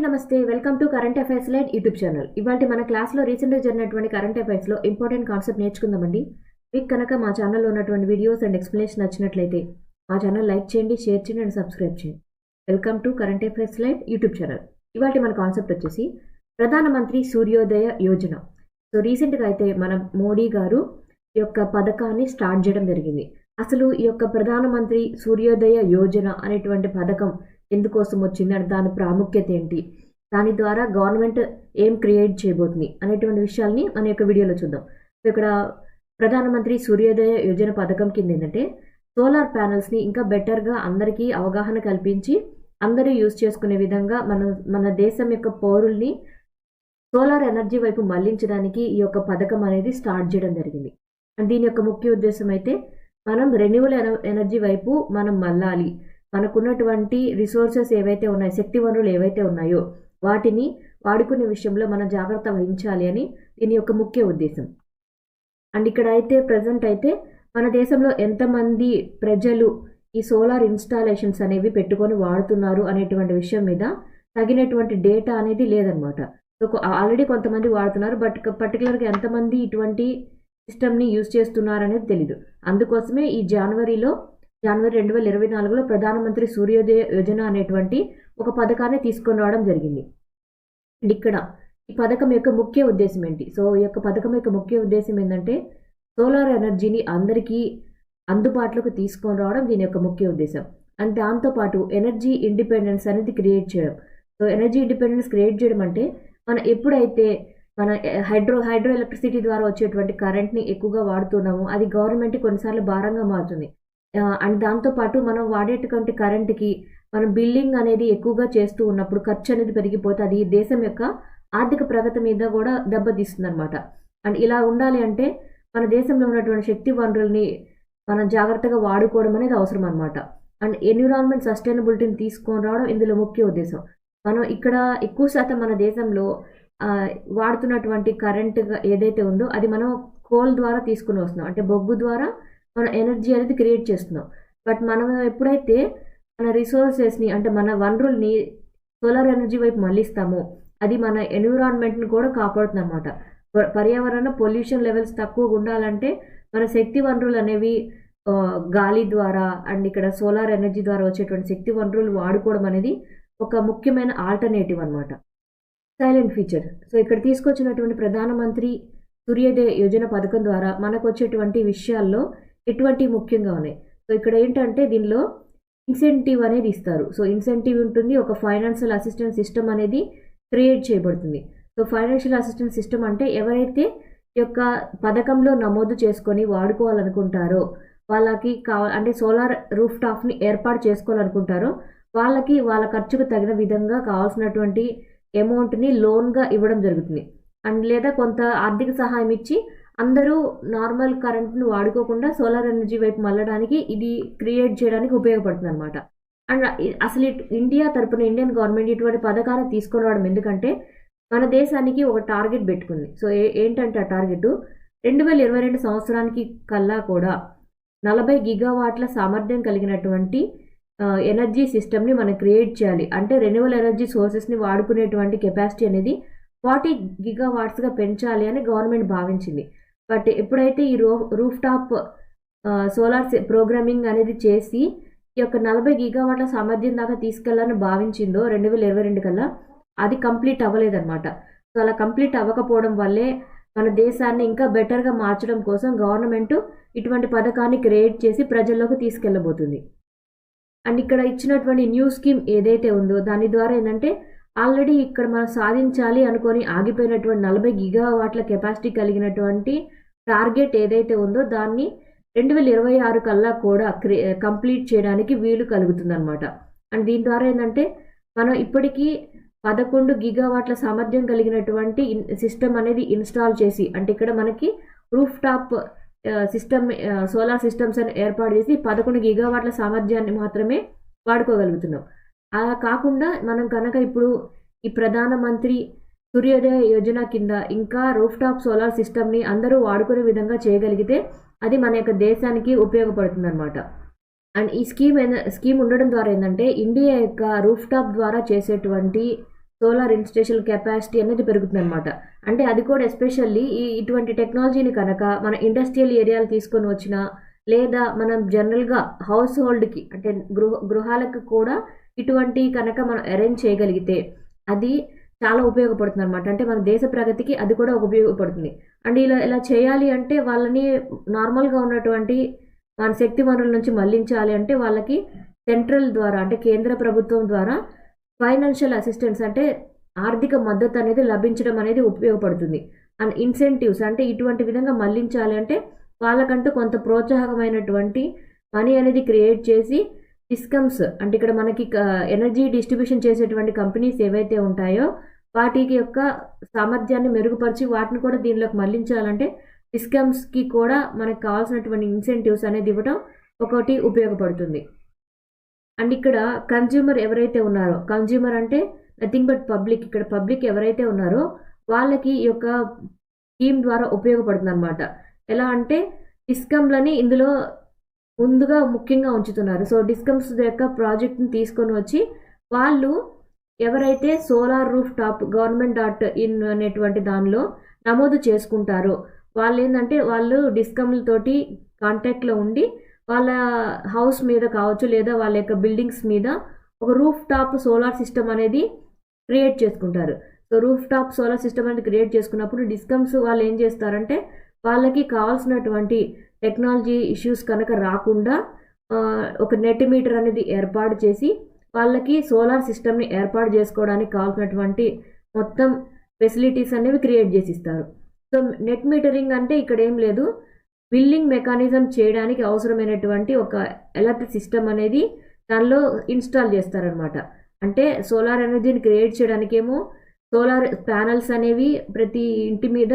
నమస్తే welcome to current affairs light YouTube channel. ఇవాళ మన క్లాస్లో రీసెంట్గా జరిగినటువంటి కరెంట్ అఫైర్స్లో ఇంపార్టెంట్ కాన్సెప్ట్ నేర్చుకుందామండి. మీకు కనుక మా ఛానల్లో ఉన్నటువంటి వీడియోస్ అండ్ ఎక్స్ప్లెనేషన్ నచ్చినట్లయితే మా ఛానల్ లైక్ చేయండి, షేర్ చేయండి అండ్ సబ్స్క్రైబ్ చేయండి. Welcome to current affairs light YouTube channel. ఇవాళ మన కాన్సెప్ట్ వచ్చేసి ప్రధానమంత్రి సూర్యోదయ యోజన. సో రీసెంట్గా అయితే మన మోడీ గారు ఈ యొక్క పథకాన్ని స్టార్ట్ చేయడం జరిగింది. అసలు ఈ యొక్క ప్రధానమంత్రి సూర్యోదయ యోజన అనేటువంటి పథకం ఎందుకోసం వచ్చింది అంటే దాని ప్రాముఖ్యత ఏంటి, దాని ద్వారా గవర్నమెంట్ ఏం క్రియేట్ చేయబోతుంది అనేటువంటి విషయాల్ని మన యొక్క వీడియోలో చూద్దాం. సో ఇక్కడ ప్రధానమంత్రి సూర్యోదయ యోజన పథకం కింద ఏంటంటే సోలార్ ప్యానల్స్ని ఇంకా బెటర్గా అందరికీ అవగాహన కల్పించి అందరూ యూజ్ చేసుకునే విధంగా మన దేశం యొక్క పౌరుల్ని సోలార్ ఎనర్జీ వైపు మళ్లించడానికి ఈ యొక్క పథకం అనేది స్టార్ట్ చేయడం జరిగింది. అండ్ దీని యొక్క ముఖ్య ఉద్దేశం అయితే మనం రెన్యూవల్ ఎనర్జీ వైపు మనం మళ్ళాలి, మనకున్నటువంటి రిసోర్సెస్ ఏవైతే ఉన్నాయో, శక్తి వనరులు ఏవైతే ఉన్నాయో వాటిని వాడుకునే విషయంలో మనం జాగ్రత్త వహించాలి అని దీని యొక్క ముఖ్య ఉద్దేశం. అండ్ ఇక్కడ అయితే ప్రజెంట్ అయితే మన దేశంలో ఎంతమంది ప్రజలు ఈ సోలార్ ఇన్స్టాలేషన్స్ అనేవి పెట్టుకొని వాడుతున్నారు అనేటువంటి విషయం మీద తగినటువంటి డేటా అనేది లేదనమాట. సో ఆల్రెడీ కొంతమంది వాడుతున్నారు, బట్ పర్టికులర్గా ఎంతమంది ఇటువంటి సిస్టమ్ని యూజ్ చేస్తున్నారు అనేది తెలీదు. అందుకోసమే ఈ జనవరి 2024లో ప్రధానమంత్రి సూర్యోదయ యోజన అనేటువంటి ఒక పథకాన్ని తీసుకొని రావడం జరిగింది. అండ్ ఇక్కడ ఈ పథకం యొక్క ముఖ్య ఉద్దేశం ఏంటి? సో ఈ యొక్క పథకం యొక్క ముఖ్య ఉద్దేశం ఏంటంటే సోలార్ ఎనర్జీని అందరికీ అందుబాటులోకి తీసుకొని రావడం దీని యొక్క ముఖ్య ఉద్దేశం. అండ్ దాంతోపాటు ఎనర్జీ ఇండిపెండెన్స్ అనేది క్రియేట్ చేయడం. సో ఎనర్జీ ఇండిపెండెన్స్ క్రియేట్ చేయడం అంటే మనం ఎప్పుడైతే మన హైడ్రో ఎలక్ట్రిసిటీ ద్వారా వచ్చేటువంటి కరెంట్ని ఎక్కువగా వాడుతున్నామో అది గవర్నమెంట్కి కొన్నిసార్లు భారంగా మారుతుంది. అండ్ దాంతోపాటు మనం వాడేటువంటి కరెంట్కి మనం బిల్లింగ్ అనేది ఎక్కువగా చేస్తూ ఉన్నప్పుడు ఖర్చు అనేది పెరిగిపోతే అది దేశం యొక్క ఆర్థిక ప్రగతి మీద కూడా దెబ్బతీస్తుంది అనమాట. అండ్ ఇలా ఉండాలి అంటే మన దేశంలో ఉన్నటువంటి శక్తి వనరుల్ని మనం జాగ్రత్తగా వాడుకోవడం అనేది అవసరం అనమాట. అండ్ ఎన్విరాన్మెంట్ సస్టైనబిలిటీని తీసుకొని రావడం ఇందులో ముఖ్య ఉద్దేశం. మనం ఇక్కడ ఎక్కువ శాతం మన దేశంలో వాడుతున్నటువంటి కరెంట్ ఏదైతే ఉందో అది మనం కోల్ ద్వారా తీసుకుని వస్తున్నాం, అంటే బొగ్గు ద్వారా మన ఎనర్జీ అనేది క్రియేట్ చేస్తున్నాం. బట్ మనం ఎప్పుడైతే మన రిసోర్సెస్ని అంటే మన వనరుల్ని సోలార్ ఎనర్జీ వైపు మళ్ళిస్తామో అది మన ఎన్విరాన్మెంట్ని కూడా కాపాడుతుంది అనమాట. పర్యావరణ పొల్యూషన్ లెవెల్స్ తక్కువగా ఉండాలంటే మన శక్తి వనరులు అనేవి గాలి ద్వారా అండ్ ఇక్కడ సోలార్ ఎనర్జీ ద్వారా వచ్చేటువంటి శక్తి వనరులు వాడుకోవడం అనేది ఒక ముఖ్యమైన ఆల్టర్నేటివ్ అనమాట. Silent feature. సో ఇక్కడ తీసుకొచ్చినటువంటి ప్రధానమంత్రి సూర్యోదయ యోజన పథకం ద్వారా మనకు వచ్చేటువంటి విషయాల్లో ఎటువంటి ముఖ్యంగా ఉన్నాయి. సో ఇక్కడ ఏంటంటే దీనిలో ఇన్సెంటివ్ అనేది ఇస్తారు. సో ఇన్సెంటివ్ ఉంటుంది, ఒక ఫైనాన్షియల్ అసిస్టెన్స్ సిస్టమ్ అనేది క్రియేట్ చేయబడుతుంది. సో ఫైనాన్షియల్ అసిస్టెన్స్ సిస్టమ్ అంటే ఎవరైతే ఈ యొక్క పథకంలో నమోదు చేసుకొని వాడుకోవాలనుకుంటారో వాళ్ళకి అంటే సోలార్ రూఫ్ టాప్ని ఏర్పాటు చేసుకోవాలనుకుంటారో వాళ్ళకి వాళ్ళ ఖర్చుకు తగిన విధంగా కావాల్సినటువంటి అమౌంట్ని లోన్గా ఇవ్వడం జరుగుతుంది. అండ్ లేదా కొంత ఆర్థిక సహాయం ఇచ్చి అందరూ నార్మల్ కరెంట్ను వాడుకోకుండా సోలార్ ఎనర్జీ వైపు మళ్ళడానికి ఇది క్రియేట్ చేయడానికి ఉపయోగపడుతుంది అనమాట. అండ్ అసలు ఇండియా తరపున ఇండియన్ గవర్నమెంట్ ఇటువంటి పథకాన్ని తీసుకొని రావడం ఎందుకంటే మన దేశానికి ఒక టార్గెట్ పెట్టుకుంది. సో ఏంటంటే ఆ టార్గెట్ 2022 సంవత్సరానికి కల్లా కూడా 40 గిగావాట్ల సామర్థ్యం కలిగినటువంటి ఎనర్జీ సిస్టమ్ని మనం క్రియేట్ చేయాలి. అంటే రెన్యూవల్ ఎనర్జీ సోర్సెస్ని వాడుకునేటువంటి కెపాసిటీ అనేది 40 గిగావాట్స్గా పెంచాలి అని గవర్నమెంట్ భావించింది. బట్ ఎప్పుడైతే ఈ రూఫ్ టాప్ సోలార్ ప్రోగ్రామింగ్ అనేది చేసి ఈ యొక్క 40 గిగావాట్ల సామర్థ్యం దాకా తీసుకెళ్లాలని భావించిందో 2022 కల్లా అది కంప్లీట్ అవ్వలేదన్నమాట. సో అలా కంప్లీట్ అవ్వకపోవడం వల్లే మన దేశాన్ని ఇంకా బెటర్గా మార్చడం కోసం గవర్నమెంట్ ఇటువంటి పథకాన్ని క్రియేట్ చేసి ప్రజల్లోకి తీసుకెళ్లబోతుంది. అండ్ ఇక్కడ ఇచ్చినటువంటి న్యూ స్కీమ్ ఏదైతే ఉందో దాని ద్వారా ఏంటంటే ఆల్రెడీ ఇక్కడ మనం సాధించాలి అనుకొని ఆగిపోయినటువంటి 40 గిగావాట్ల కెపాసిటీ కలిగినటువంటి టార్గెట్ ఏదైతే ఉందో దాన్ని 2026 కల్లా కూడా కంప్లీట్ చేయడానికి వీలు కలుగుతుంది అనమాట. అండ్ దీని ద్వారా ఏంటంటే మనం ఇప్పటికీ 11 గిగావాట్ల సామర్థ్యం కలిగినటువంటి సిస్టమ్ అనేది ఇన్స్టాల్ చేసి అంటే ఇక్కడ మనకి roof top system solar systems అని ఏర్పాటు చేసి 11 గిగావాట్ల సామర్థ్యాన్ని మాత్రమే వాడుకోగలుగుతున్నాం. అలా కాకుండా మనం కనుక ఇప్పుడు ఈ ప్రధానమంత్రి సూర్యోదయ యోజన కింద ఇంకా రూఫ్ టాప్ సోలార్ సిస్టమ్ని అందరూ వాడుకునే విధంగా చేయగలిగితే అది మన యొక్క దేశానికి ఉపయోగపడుతుంది అనమాట. అండ్ ఈ స్కీమ్ ఉండడం ద్వారా ఏంటంటే ఇండియా యొక్క రూఫ్ టాప్ ద్వారా చేసేటువంటి సోలార్ ఇన్స్టేషన్ కెపాసిటీ అనేది పెరుగుతుంది అనమాట. అంటే అది కూడా ఎస్పెషల్లీ ఇటువంటి టెక్నాలజీని కనుక మన ఇండస్ట్రియల్ ఏరియాలు తీసుకొని వచ్చినా, లేదా మనం జనరల్గా హౌస్ హోల్డ్కి అంటే గృహాలకు కూడా ఇటువంటి కనుక మనం అరేంజ్ చేయగలిగితే అది చాలా ఉపయోగపడుతుంది అనమాట. అంటే మన దేశ ప్రగతికి అది కూడా ఉపయోగపడుతుంది. అండ్ ఇలా చేయాలి అంటే వాళ్ళని నార్మల్గా ఉన్నటువంటి మన శక్తి వనరుల నుంచి మళ్లించాలి అంటే వాళ్ళకి సెంట్రల్ ద్వారా అంటే కేంద్ర ప్రభుత్వం ద్వారా ఫైనాన్షియల్ అసిస్టెన్స్ అంటే ఆర్థిక మద్దతు అనేది లభించడం అనేది ఉపయోగపడుతుంది. అండ్ ఇన్సెంటివ్స్ అంటే ఇటువంటి విధంగా మళ్లించాలి అంటే వాళ్ళకంటూ కొంత ప్రోత్సాహకమైనటువంటి మనీ అనేది క్రియేట్ చేసి డిస్కమ్స్ అంటే ఇక్కడ మనకి ఎనర్జీ డిస్ట్రిబ్యూషన్ చేసేటువంటి కంపెనీస్ ఏవైతే ఉంటాయో వాటికి యొక్క సామర్థ్యాన్ని మెరుగుపరిచి వాటిని కూడా దీనిలోకి మళ్లించాలంటే డిస్కమ్స్కి కూడా మనకు కావాల్సినటువంటి ఇన్సెంటివ్స్ అనేది ఇవ్వడం ఒకటి ఉపయోగపడుతుంది. అండ్ ఇక్కడ కన్జ్యూమర్ ఎవరైతే ఉన్నారో, కన్జ్యూమర్ అంటే నథింగ్ బట్ పబ్లిక్, ఇక్కడ పబ్లిక్ ఎవరైతే ఉన్నారో వాళ్ళకి ఈ యొక్క స్కీమ్ ద్వారా ఉపయోగపడుతుంది అనమాట. ఎలా అంటే డిస్కమ్లని ఇందులో ముందుగా ముఖ్యంగా ఉంచుతున్నారు. సో డిస్కమ్స్ యొక్క ప్రాజెక్ట్ని తీసుకొని వచ్చి వాళ్ళు ఎవరైతే సోలార్ రూఫ్ టాప్ government.in అనేటువంటి దానిలో నమోదు చేసుకుంటారో వాళ్ళు ఏంటంటే వాళ్ళు డిస్కమ్లతోటి కాంటాక్ట్లో ఉండి వాళ్ళ హౌస్ మీద కావచ్చు లేదా వాళ్ళ యొక్క బిల్డింగ్స్ మీద ఒక రూఫ్ టాప్ సోలార్ సిస్టమ్ అనేది క్రియేట్ చేసుకుంటారు. So roof top solar system అనేది క్రియేట్ చేసుకున్నప్పుడు డిస్కమ్స్ వాళ్ళు ఏం చేస్తారంటే వాళ్ళకి కావాల్సినటువంటి టెక్నాలజీ ఇష్యూస్ కనుక రాకుండా ఒక నెట్ మీటర్ అనేది ఏర్పాటు చేసి వాళ్ళకి సోలార్ సిస్టమ్ని ఏర్పాటు చేసుకోవడానికి కావాల్సినటువంటి మొత్తం ఫెసిలిటీస్ అనేవి క్రియేట్ చేసి ఇస్తారు. సో నెట్ మీటరింగ్ అంటే ఇక్కడ ఏం లేదు, బిల్లింగ్ మెకానిజం చేయడానికి అవసరమైనటువంటి ఒక ఎలక్ట్రిక్ సిస్టమ్ అనేది దానిలో ఇన్స్టాల్ చేస్తారనమాట. అంటే సోలార్ ఎనర్జీని క్రియేట్ చేయడానికేమో సోలార్ ప్యానల్స్ అనేవి ప్రతి ఇంటి మీద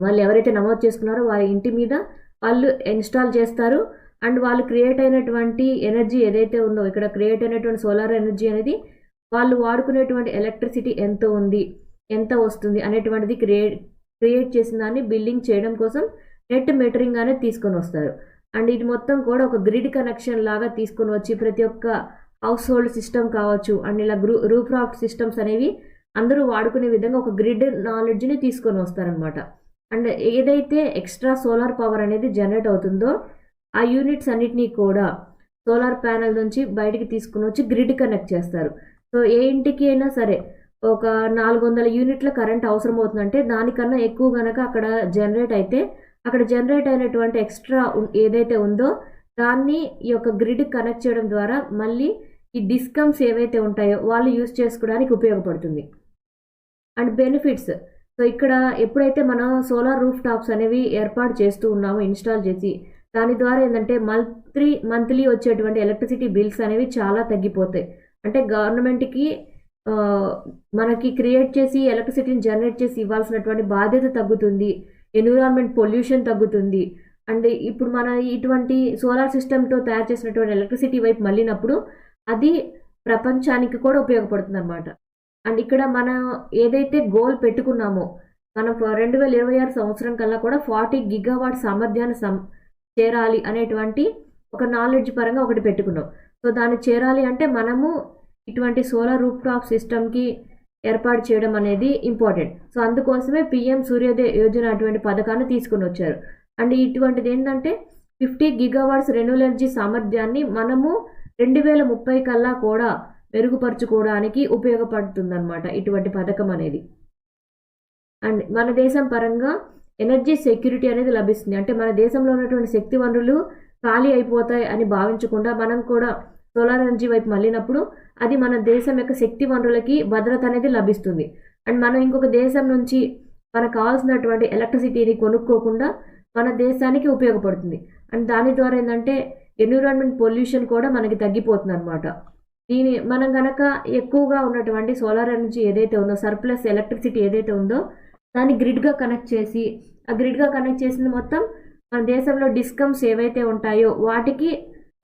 వాళ్ళు ఎవరైతే నమోదు చేసుకున్నారో వారి ఇంటి మీద వాళ్ళు ఇన్స్టాల్ చేస్తారు. అండ్ వాళ్ళు క్రియేట్ అయినటువంటి ఎనర్జీ ఏదైతే ఉందో ఇక్కడ క్రియేట్ అయినటువంటి సోలార్ ఎనర్జీ అనేది వాళ్ళు వాడుకునేటువంటి ఎలక్ట్రిసిటీ ఎంత ఉంది, ఎంత వస్తుంది అనేటువంటిది క్రియేట్ చేసిన దాన్ని బిల్లింగ్ చేయడం కోసం నెట్ మీటరింగ్ అనేది తీసుకొని వస్తారు. అండ్ ఇది మొత్తం కూడా ఒక గ్రిడ్ కనెక్షన్ లాగా తీసుకొని వచ్చి ప్రతి ఒక్క హౌస్ హోల్డ్ సిస్టమ్ కావచ్చు అండ్ ఇలా రూఫ్ టాప్ సిస్టమ్స్ అనేవి అందరూ వాడుకునే విధంగా ఒక గ్రిడ్ నాలెడ్జ్ని తీసుకొని వస్తారనమాట. అండ్ ఏదైతే ఎక్స్ట్రా సోలార్ పవర్ అనేది జనరేట్ అవుతుందో ఆ యూనిట్స్ అన్నిటినీ కూడా సోలార్ ప్యానెల్ నుంచి బయటికి తీసుకుని వచ్చి గ్రిడ్ కనెక్ట్ చేస్తారు. సో ఏ ఇంటికి అయినా సరే ఒక 400 యూనిట్ల కరెంట్ అవసరం అవుతుందంటే దానికన్నా ఎక్కువ కనుక అక్కడ జనరేట్ అయితే అక్కడ జనరేట్ అయినటువంటి ఎక్స్ట్రా ఏదైతే ఉందో దాన్ని ఈ యొక్క గ్రిడ్ కనెక్ట్ చేయడం ద్వారా మళ్ళీ ఈ డిస్కమ్స్ ఏవైతే ఉంటాయో వాళ్ళు యూజ్ చేసుకోవడానికి ఉపయోగపడుతుంది. అండ్ బెనిఫిట్స్, సో ఇక్కడ ఎప్పుడైతే మనం సోలార్ రూఫ్ టాప్స్ అనేవి ఏర్పాటు చేస్తూ ఉన్నామో ఇన్స్టాల్ చేసి దాని ద్వారా ఏంటంటే మంత్లీ వచ్చేటువంటి ఎలక్ట్రిసిటీ బిల్స్ అనేవి చాలా తగ్గిపోతాయి. అంటే గవర్నమెంట్కి మనకి క్రియేట్ చేసి ఎలక్ట్రిసిటీని జనరేట్ చేసి ఇవ్వాల్సినటువంటి బాధ్యత తగ్గుతుంది, ఎన్విరాన్మెంట్ పొల్యూషన్ తగ్గుతుంది. అండ్ ఇప్పుడు మన ఇటువంటి సోలార్ సిస్టమ్తో తయారు చేసినటువంటి ఎలక్ట్రిసిటీ వైపు మళ్ళినప్పుడు అది ప్రపంచానికి కూడా ఉపయోగపడుతుంది అన్నమాట. అండ్ ఇక్కడ మనం ఏదైతే గోల్ పెట్టుకున్నామో మనం 2026 సంవత్సరం కల్లా కూడా 40 గిగావాట్ సామర్థ్యాన్ని చేరాలి అనేటువంటి ఒక నాలెడ్జ్ పరంగా ఒకటి పెట్టుకున్నాం. సో దాన్ని చేరాలి అంటే మనము ఇటువంటి సోలార్ రూఫ్ టాప్ సిస్టమ్కి ఏర్పాటు చేయడం అనేది ఇంపార్టెంట్. సో అందుకోసమే PM సూర్యోదయ యోజన అటువంటి పథకాన్ని తీసుకుని వచ్చారు. అండ్ ఇటువంటిది ఏంటంటే 50 గిగావాట్స్ రెన్యూవబుల్ ఎనర్జీ సామర్థ్యాన్ని మనము 2030 కల్లా కూడా మెరుగుపరుచుకోవడానికి ఉపయోగపడుతుందన్నమాట ఇటువంటి పథకం అనేది. అండ్ మన దేశం పరంగా ఎనర్జీ సెక్యూరిటీ అనేది లభిస్తుంది. అంటే మన దేశంలో ఉన్నటువంటి శక్తి వనరులు ఖాళీ అయిపోతాయి అని భావించకుండా మనం కూడా సోలార్ ఎనర్జీ వైపు మళ్ళినప్పుడు అది మన దేశం యొక్క శక్తి వనరులకి భద్రత అనేది లభిస్తుంది. అండ్ మనం ఇంకొక దేశం నుంచి మనకు కావాల్సినటువంటి ఎలక్ట్రిసిటీని కొనుక్కోకుండా మన దేశానికి ఉపయోగపడుతుంది. అండ్ దాని ద్వారా ఏంటంటే ఎన్విరాన్మెంట్ పొల్యూషన్ కూడా మనకి తగ్గిపోతుంది అనమాట. మనం కనుక ఎక్కువగా ఉన్నటువంటి సోలార్ ఎనర్జీ ఏదైతే ఉందో సర్ప్లస్ ఎలక్ట్రిసిటీ ఏదైతే ఉందో దాన్ని గ్రిడ్గా కనెక్ట్ చేసి ఆ గ్రిడ్గా కనెక్ట్ చేసింది మొత్తం మన దేశంలో డిస్కమ్స్ ఏవైతే ఉంటాయో వాటికి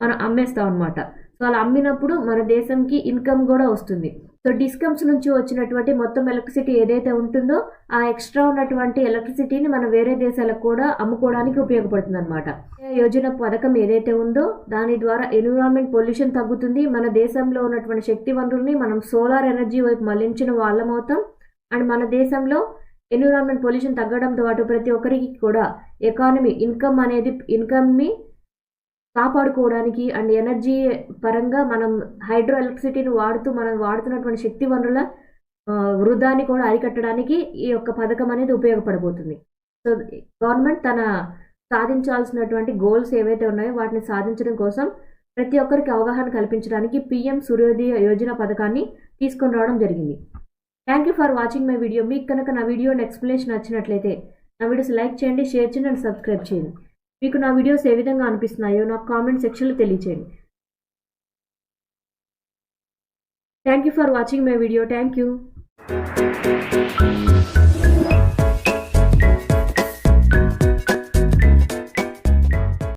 మనం అమ్మేస్తాం అనమాట. సో అలా అమ్మినప్పుడు మన దేశంకి ఇన్కమ్ కూడా వస్తుంది. సో డిస్కమ్స్ నుంచి వచ్చినటువంటి మొత్తం ఎలక్ట్రిసిటీ ఏదైతే ఉంటుందో ఆ ఎక్స్ట్రా ఉన్నటువంటి ఎలక్ట్రిసిటీని మనం వేరే దేశాలకు కూడా అమ్ముకోవడానికి ఉపయోగపడుతుంది అనమాట. యోజన పథకం ఏదైతే ఉందో దాని ద్వారా ఎన్విరాన్మెంట్ పొల్యూషన్ తగ్గుతుంది. మన దేశంలో ఉన్నటువంటి శక్తి వనరుల్ని మనం సోలార్ ఎనర్జీ వైపు మళ్లించిన వాళ్ళం అవుతాం. అండ్ మన దేశంలో ఎన్విరాన్మెంట్ పొల్యూషన్ తగ్గడంతో పాటు ప్రతి ఒక్కరికి కూడా ఇన్కమ్ని కాపాడుకోవడానికి అండ్ ఎనర్జీ పరంగా మనం హైడ్రో ఎలక్ట్రిసిటీని మనం వాడుతున్నటువంటి శక్తి వనరుల వృధాన్ని కూడా అరికట్టడానికి ఈ యొక్క పథకం అనేది ఉపయోగపడబోతుంది. సో గవర్నమెంట్ తన సాధించాల్సినటువంటి గోల్స్ ఏవైతే ఉన్నాయో వాటిని సాధించడం కోసం ప్రతి ఒక్కరికి అవగాహన కల్పించడానికి PM సూర్యోదయ యోజన పథకాన్ని తీసుకొని రావడం జరిగింది. Thank you for watching my video. మీకు కనుక నా వీడియో అండ్ ఎక్స్ప్లెనేషన్ నచ్చినట్లయితే నా వీడియోస్ లైక్ చేయండి, షేర్ చేయండి అండ్ సబ్స్క్రైబ్ చేయండి. మీకు నా వీడియోస్ ఏ విధంగా అనిపిస్తున్నాయో నాకు కామెంట్ సెక్షన్లో తెలియచేయండి. Thank you for watching my video. Thank you.